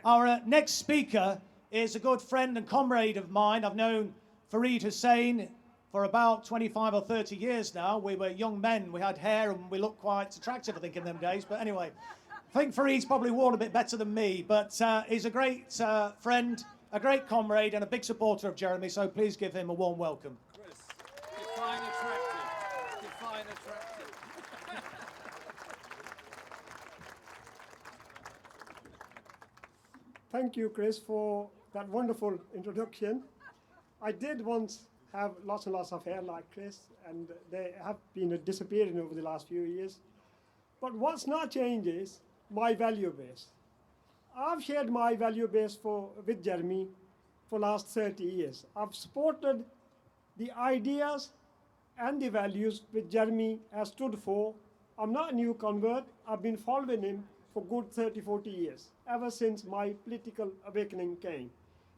Our next speaker is a good friend and comrade of mine. I've known Hussain for about 25 or 30 years now. We were young men, we had hair and we looked quite attractive, I think, in them days. But anyway, I think Fareed's probably worn a bit better than me, but he's a great friend, a great comrade and a big supporter of Jeremy, so please give him a warm welcome. Chris, define attractive. Define attractive. Thank you, Chris, for that wonderful introduction. I did once have lots and lots of hair like Chris, and they have been disappearing over the last few years. But what's not changed is my value base. I've shared my value base with Jeremy for the last 30 years. I've supported the ideas and the values which Jeremy has stood for. I'm not a new convert. I've been following him for good 30, 40 years, ever since my political awakening came.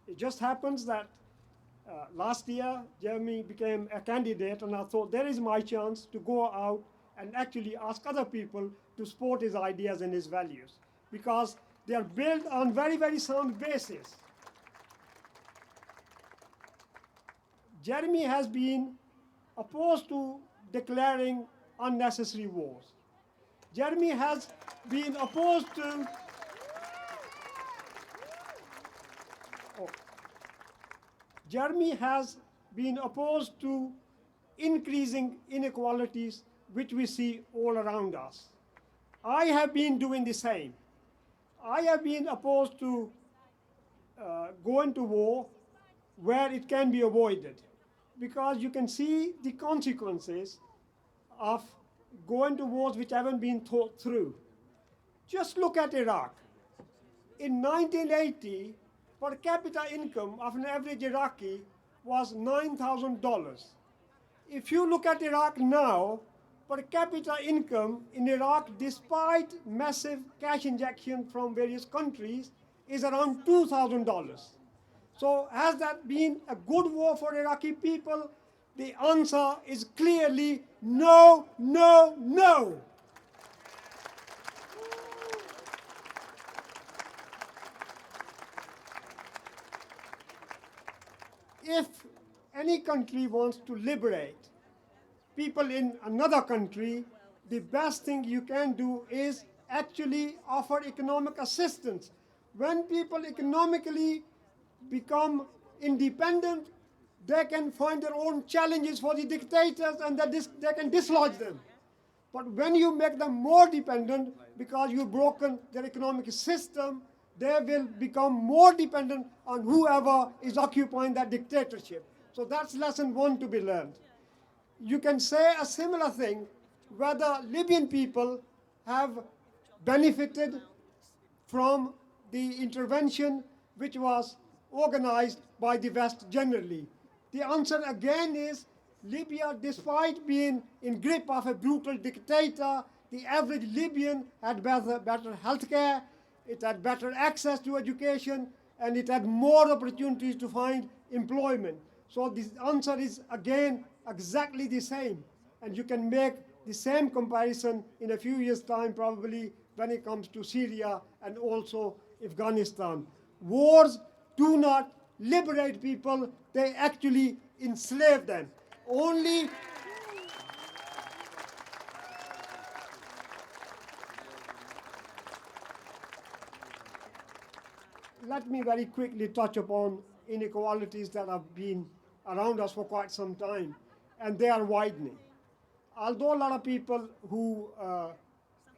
It just happens that last year, Jeremy became a candidate, and I thought there is my chance to go out and actually ask other people to support his ideas and his values, because they are built on very, very sound basis. Jeremy has been opposed to declaring unnecessary wars. Jeremy has been opposed to Jeremy has been opposed to increasing inequalities which we see all around us. I have been doing the same. I have been opposed to going to war where it can be avoided, because you can see the consequences of going to wars which haven't been thought through. Just look at Iraq. In 1980, per capita income of an average Iraqi was $9,000. If you look at Iraq now, per capita income in Iraq, despite massive cash injection from various countries, is around $2,000. So has that been a good war for Iraqi people? The answer is clearly no, no, no. If any country wants to liberate people in another country, the best thing you can do is actually offer economic assistance. When people economically become independent, they can find their own challenges for the dictators, and they can dislodge them. But when you make them more dependent because you've broken their economic system, they will become more dependent on whoever is occupying that dictatorship. So that's lesson one to be learned. You can say a similar thing whether Libyan people have benefited from the intervention which was organized by the West generally. The answer again is Libya, despite being in grip of a brutal dictator, the average Libyan had better health care, it had better access to education, and it had more opportunities to find employment. So the answer is again exactly the same. And you can make the same comparison in a few years' time probably when it comes to Syria and also Afghanistan. Wars do not liberate people, they actually enslave them. Only let me very quickly touch upon inequalities that have been around us for quite some time, and they are widening. Although a lot of people who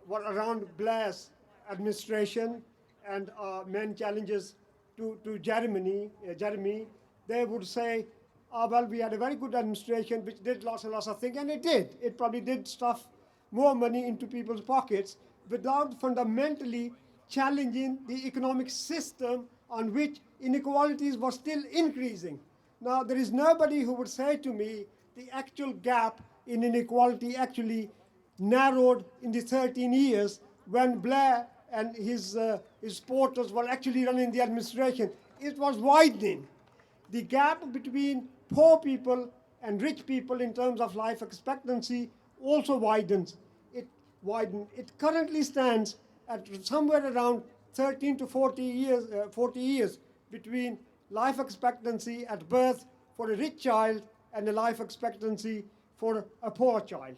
were around Blair's administration and main challenges to Jeremy, they would say, well, we had a very good administration which did lots and lots of things, and it did. It probably did stuff more money into people's pockets without fundamentally challenging the economic system on which inequalities were still increasing. Now, there is nobody who would say to me the actual gap in inequality actually narrowed in the 13 years when Blair and his supporters were actually running the administration. It was widening. The gap between poor people and rich people in terms of life expectancy also widens. It currently stands at somewhere around 13 to 40 years between life expectancy at birth for a rich child and a life expectancy for a poor child.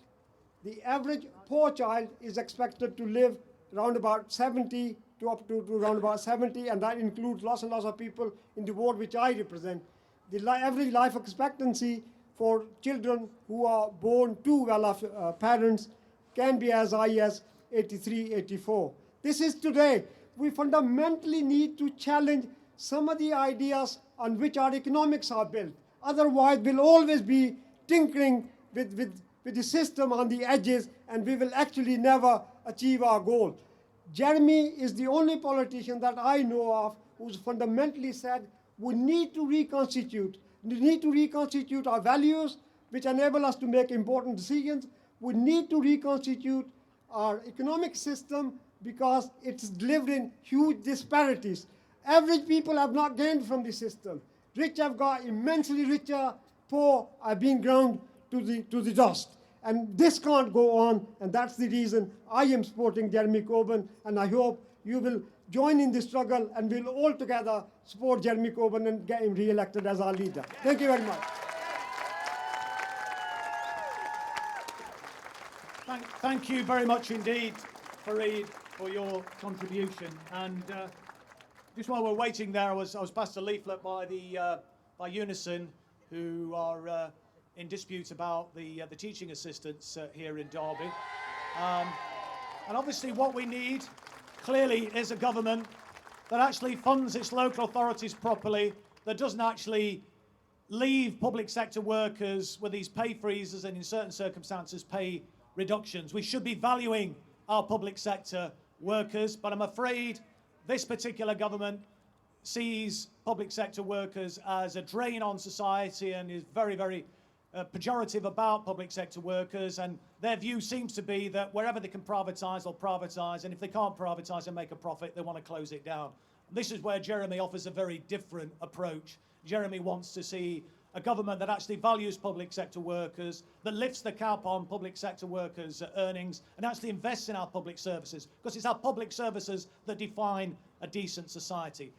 The average poor child is expected to live around about 70 to up to around about 70, and that includes lots and lots of people in the ward which I represent. The average life expectancy for children who are born to well-off parents can be as high as 83, 84. This is today. We fundamentally need to challenge some of the ideas on which our economics are built. Otherwise, we'll always be tinkering with the system on the edges, and we will actually never achieve our goal. Jeremy is the only politician that I know of who's fundamentally said we need to reconstitute. We need to reconstitute our values, which enable us to make important decisions. We need to reconstitute our economic system because it's delivering huge disparities. Average people have not gained from the system. Rich have got immensely richer, poor are being ground to the dust. And this can't go on, and that's the reason I am supporting Jeremy Corbyn, and I hope you will join in the struggle and we'll all together support Jeremy Corbyn and get him re-elected as our leader. Thank you very much. Thank you very much indeed, Fareed, for your contribution. And just while we're waiting there, I was passed a leaflet by Unison, who are in dispute about the teaching assistants here in Derby. And obviously what we need, clearly, is a government that actually funds its local authorities properly, that doesn't actually leave public sector workers with these pay freezes and in certain circumstances pay reductions. We should be valuing our public sector workers, but I'm afraid this particular government sees public sector workers as a drain on society and is very, very pejorative about public sector workers, and their view seems to be that wherever they can privatise, they'll privatise, and if they can't privatise and make a profit, they want to close it down. This is where Jeremy offers a very different approach. Jeremy wants to see a government that actually values public sector workers, that lifts the cap on public sector workers' earnings, and actually invests in our public services, because it's our public services that define a decent society.